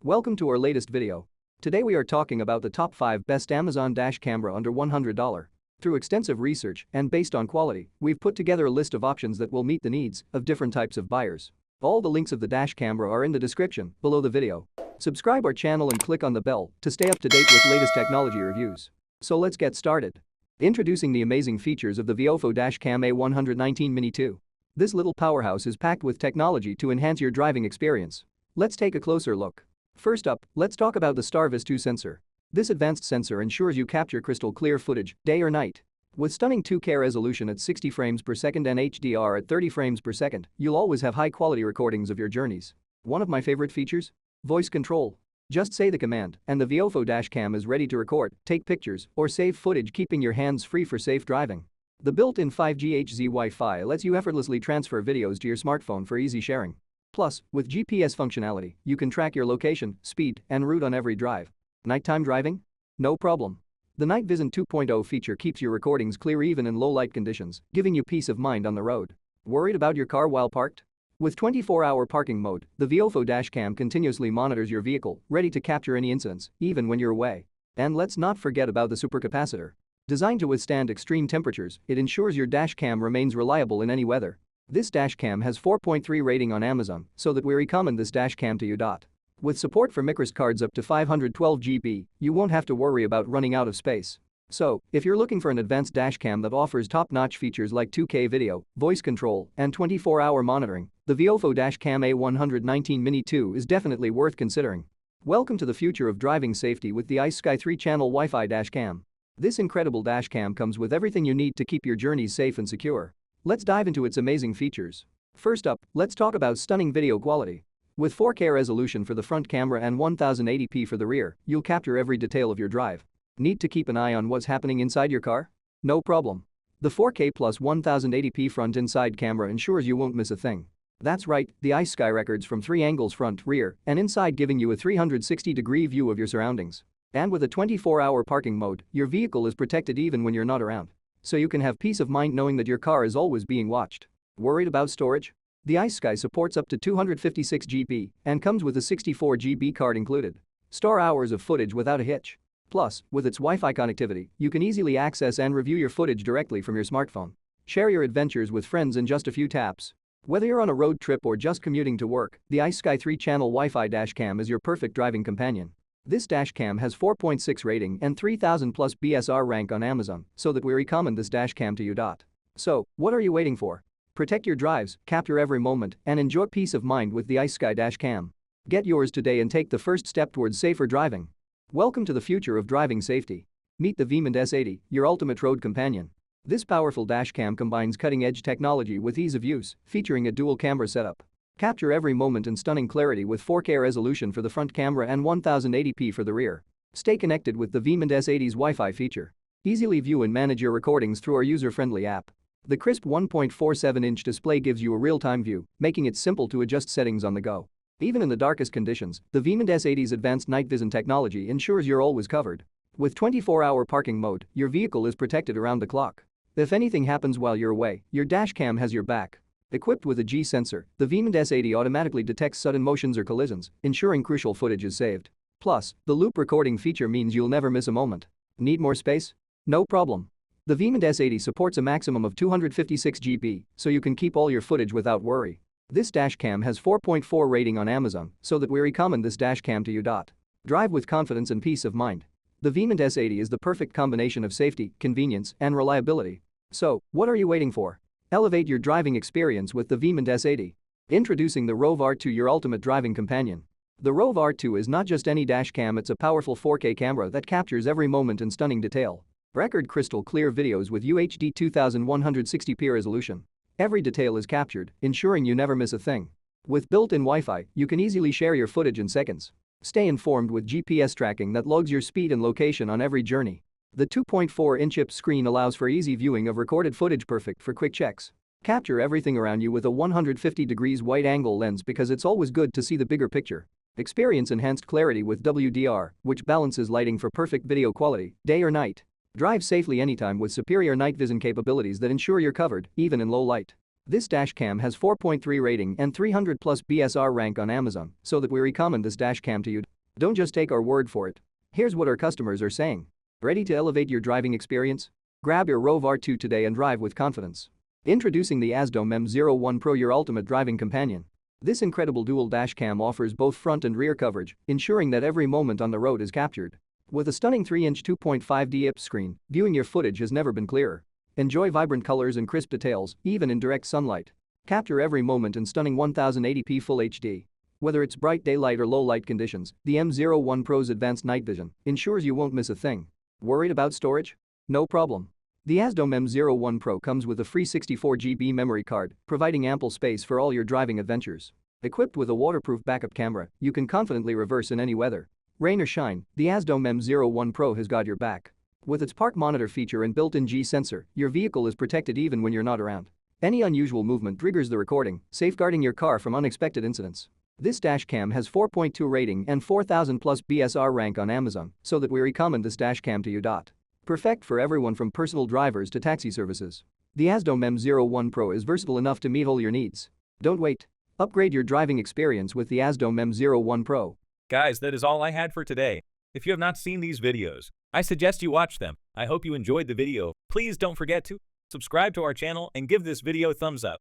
Welcome to our latest video. Today we are talking about the top 5 best Amazon dash camera under $100. Through extensive research and based on quality, we've put together a list of options that will meet the needs of different types of buyers. All the links of the dash camera are in the description below the video. Subscribe our channel and click on the bell to stay up to date with latest technology reviews. So let's get started. Introducing the amazing features of the VIOFO Dashcam A119 Mini 2. This little powerhouse is packed with technology to enhance your driving experience. Let's take a closer look. First up, let's talk about the StarVis 2 sensor. This advanced sensor ensures you capture crystal clear footage, day or night. With stunning 2K resolution at 60 frames per second and HDR at 30 frames per second, you'll always have high-quality recordings of your journeys. One of my favorite features? Voice control. Just say the command, and the VIOFO Dashcam is ready to record, take pictures, or save footage, keeping your hands free for safe driving. The built-in 5G HZ Wi-Fi lets you effortlessly transfer videos to your smartphone for easy sharing. Plus, with GPS functionality, you can track your location, speed, and route on every drive. Nighttime driving? No problem. The Night Vision 2.0 feature keeps your recordings clear even in low-light conditions, giving you peace of mind on the road. Worried about your car while parked? With 24-hour parking mode, the VIOFO Dashcam continuously monitors your vehicle, ready to capture any incidents, even when you're away. And let's not forget about the supercapacitor. Designed to withstand extreme temperatures, it ensures your dashcam remains reliable in any weather. This dashcam has 4.3 rating on Amazon, so that we recommend this dashcam to you. With support for microSD cards up to 512 GB, you won't have to worry about running out of space. So, if you're looking for an advanced dashcam that offers top-notch features like 2K video, voice control, and 24-hour monitoring, the VIOFO Dashcam A119 Mini 2 is definitely worth considering. Welcome to the future of driving safety with the Icesky 3-channel Wi-Fi dashcam. This incredible dashcam comes with everything you need to keep your journeys safe and secure. Let's dive into its amazing features. First up, let's talk about stunning video quality. With 4K resolution for the front camera and 1080p for the rear, you'll capture every detail of your drive. Need to keep an eye on what's happening inside your car? No problem. The 4K plus 1080p front inside camera ensures you won't miss a thing. That's right, the Icesky records from 3 angles: front, rear, and inside, giving you a 360-degree view of your surroundings. And with a 24-hour parking mode, your vehicle is protected even when you're not around. So you can have peace of mind knowing that your car is always being watched. Worried about storage? The Icesky supports up to 256 GB and comes with a 64 GB card included. Store hours of footage without a hitch. Plus, with its Wi-Fi connectivity, you can easily access and review your footage directly from your smartphone. Share your adventures with friends in just a few taps. Whether you're on a road trip or just commuting to work, the Icesky 3-channel Wi-Fi dashcam is your perfect driving companion. This dashcam has 4.6 rating and 3000 plus BSR rank on Amazon, so that we recommend this dashcam to you. So, what are you waiting for? Protect your drives, capture every moment, and enjoy peace of mind with the Icesky dashcam. Get yours today and take the first step towards safer driving. Welcome to the future of driving safety. Meet the Veement S80, your ultimate road companion. This powerful dashcam combines cutting-edge technology with ease of use, featuring a dual camera setup. Capture every moment in stunning clarity with 4K resolution for the front camera and 1080p for the rear. Stay connected with the Veement S80's Wi-Fi feature. Easily view and manage your recordings through our user-friendly app. The crisp 1.47-inch display gives you a real-time view, making it simple to adjust settings on the go. Even in the darkest conditions, the Veement S80's advanced night vision technology ensures you're always covered. With 24-hour parking mode, your vehicle is protected around the clock. If anything happens while you're away, your dashcam has your back. Equipped with a G sensor, the Veement S80 automatically detects sudden motions or collisions, ensuring crucial footage is saved. Plus, the loop recording feature means you'll never miss a moment. Need more space? No problem. The Veement S80 supports a maximum of 256 GB, so you can keep all your footage without worry. This dashcam has 4.4 rating on Amazon, so that we recommend this dashcam to you. Drive with confidence and peace of mind. The Veement S80 is the perfect combination of safety, convenience, and reliability. So, what are you waiting for? Elevate your driving experience with the Veement S80. Introducing the ROVE R2, your ultimate driving companion. The ROVE R2 is not just any dashcam, it's a powerful 4K camera that captures every moment in stunning detail. Record crystal clear videos with UHD 2160p resolution. Every detail is captured, ensuring you never miss a thing. With built-in Wi-Fi, you can easily share your footage in seconds. Stay informed with GPS tracking that logs your speed and location on every journey. The 2.4-inch screen allows for easy viewing of recorded footage, perfect for quick checks. Capture everything around you with a 150 degrees wide-angle lens because it's always good to see the bigger picture. Experience enhanced clarity with WDR, which balances lighting for perfect video quality, day or night. Drive safely anytime with superior night vision capabilities that ensure you're covered, even in low light. This dashcam has 4.3 rating and 300 plus BSR rank on Amazon, so that we recommend this dashcam to you. Don't just take our word for it. Here's what our customers are saying. Ready to elevate your driving experience? Grab your ROVE R2 today and drive with confidence. Introducing the AZDOME M01 Pro, your ultimate driving companion. This incredible dual dashcam offers both front and rear coverage, ensuring that every moment on the road is captured. With a stunning 3-inch 2.5D IPS screen, viewing your footage has never been clearer. Enjoy vibrant colors and crisp details, even in direct sunlight. Capture every moment in stunning 1080p Full HD. Whether it's bright daylight or low light conditions, the M01 Pro's advanced night vision ensures you won't miss a thing. Worried about storage? No problem. The AZDOME M01 Pro comes with a free 64GB memory card, providing ample space for all your driving adventures. Equipped with a waterproof backup camera, you can confidently reverse in any weather. Rain or shine, the AZDOME M01 Pro has got your back. With its park monitor feature and built-in G sensor, your vehicle is protected even when you're not around. Any unusual movement triggers the recording, safeguarding your car from unexpected incidents. This dashcam has 4.2 rating and 4000 plus BSR rank on Amazon, so that we recommend this dashcam to you. Perfect for everyone from personal drivers to taxi services. The AZDOME M01 Pro is versatile enough to meet all your needs. Don't wait. Upgrade your driving experience with the AZDOME M01 Pro. Guys, that is all I had for today. If you have not seen these videos, I suggest you watch them. I hope you enjoyed the video. Please don't forget to subscribe to our channel and give this video a thumbs up.